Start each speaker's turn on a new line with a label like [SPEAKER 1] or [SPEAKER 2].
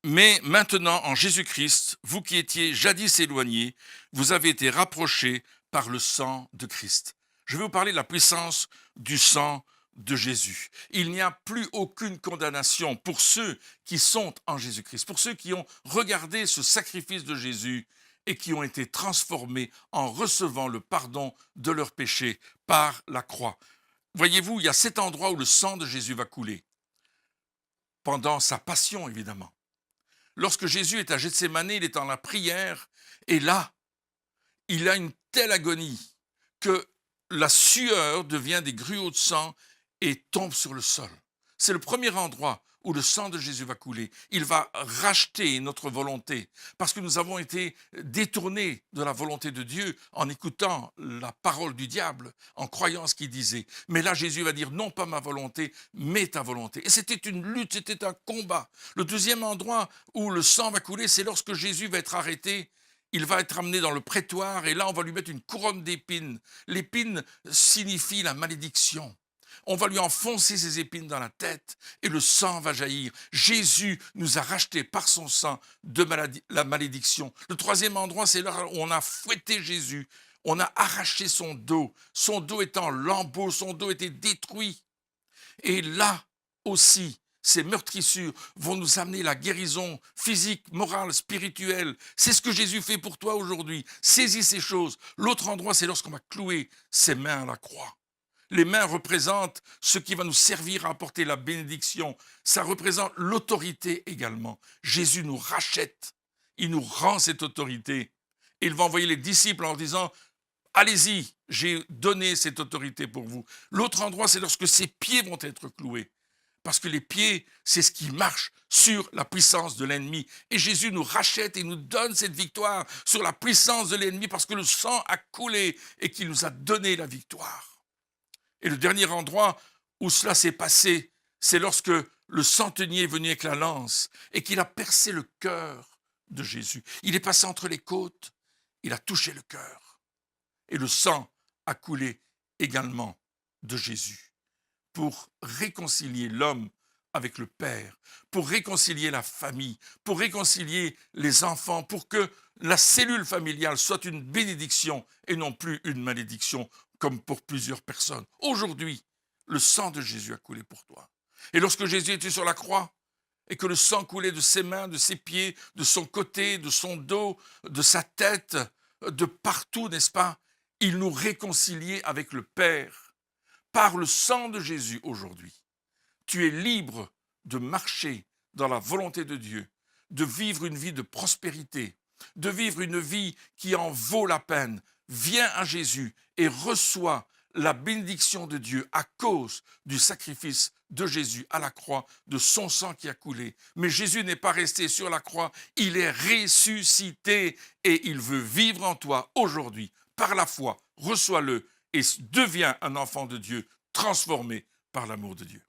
[SPEAKER 1] Mais maintenant, en Jésus-Christ, vous qui étiez jadis éloignés, vous avez été rapprochés par le sang de Christ. Je vais vous parler de la puissance du sang de Jésus. Il n'y a plus aucune condamnation pour ceux qui sont en Jésus-Christ, pour ceux qui ont regardé ce sacrifice de Jésus et qui ont été transformés en recevant le pardon de leurs péchés par la croix. Voyez-vous, il y a cet endroit où le sang de Jésus va couler, pendant sa passion évidemment. Lorsque Jésus est à Gethsémani, il est en la prière, et là, il a une telle agonie que la sueur devient des grumeaux de sang et tombe sur le sol. C'est le premier endroit où le sang de Jésus va couler. Il va racheter notre volonté, parce que nous avons été détournés de la volonté de Dieu en écoutant la parole du diable, en croyant ce qu'il disait. Mais là, Jésus va dire, non pas ma volonté, mais ta volonté. Et c'était une lutte, c'était un combat. Le deuxième endroit où le sang va couler, c'est lorsque Jésus va être arrêté. Il va être amené dans le prétoire et là, on va lui mettre une couronne d'épines. L'épine signifie la malédiction. On va lui enfoncer ses épines dans la tête et le sang va jaillir. Jésus nous a rachetés par son sang de la malédiction. Le troisième endroit, c'est là où on a fouetté Jésus. On a arraché son dos. Son dos était en lambeaux, son dos était détruit. Et là aussi, ces meurtrissures vont nous amener la guérison physique, morale, spirituelle. C'est ce que Jésus fait pour toi aujourd'hui. Saisis ces choses. L'autre endroit, c'est lorsqu'on va clouer ses mains à la croix. Les mains représentent ce qui va nous servir à apporter la bénédiction. Ça représente l'autorité également. Jésus nous rachète. Il nous rend cette autorité. Et il va envoyer les disciples en leur disant, allez-y, j'ai donné cette autorité pour vous. L'autre endroit, c'est lorsque ses pieds vont être cloués. Parce que les pieds, c'est ce qui marche sur la puissance de l'ennemi. Et Jésus nous rachète et nous donne cette victoire sur la puissance de l'ennemi parce que le sang a coulé et qu'il nous a donné la victoire. Et le dernier endroit où cela s'est passé, c'est lorsque le centenier est venu avec la lance et qu'il a percé le cœur de Jésus. Il est passé entre les côtes, il a touché le cœur. Et le sang a coulé également de Jésus pour réconcilier l'homme avec le Père, pour réconcilier la famille, pour réconcilier les enfants, pour que la cellule familiale soit une bénédiction et non plus une malédiction, comme pour plusieurs personnes. Aujourd'hui, le sang de Jésus a coulé pour toi. Et lorsque Jésus était sur la croix, et que le sang coulait de ses mains, de ses pieds, de son côté, de son dos, de sa tête, de partout, n'est-ce pas? Il nous réconciliait avec le Père. Par le sang de Jésus aujourd'hui, tu es libre de marcher dans la volonté de Dieu, de vivre une vie de prospérité, de vivre une vie qui en vaut la peine. Viens à Jésus et reçois la bénédiction de Dieu à cause du sacrifice de Jésus à la croix, de son sang qui a coulé. Mais Jésus n'est pas resté sur la croix, il est ressuscité et il veut vivre en toi aujourd'hui. Par la foi, reçois-le et deviens un enfant de Dieu transformé par l'amour de Dieu.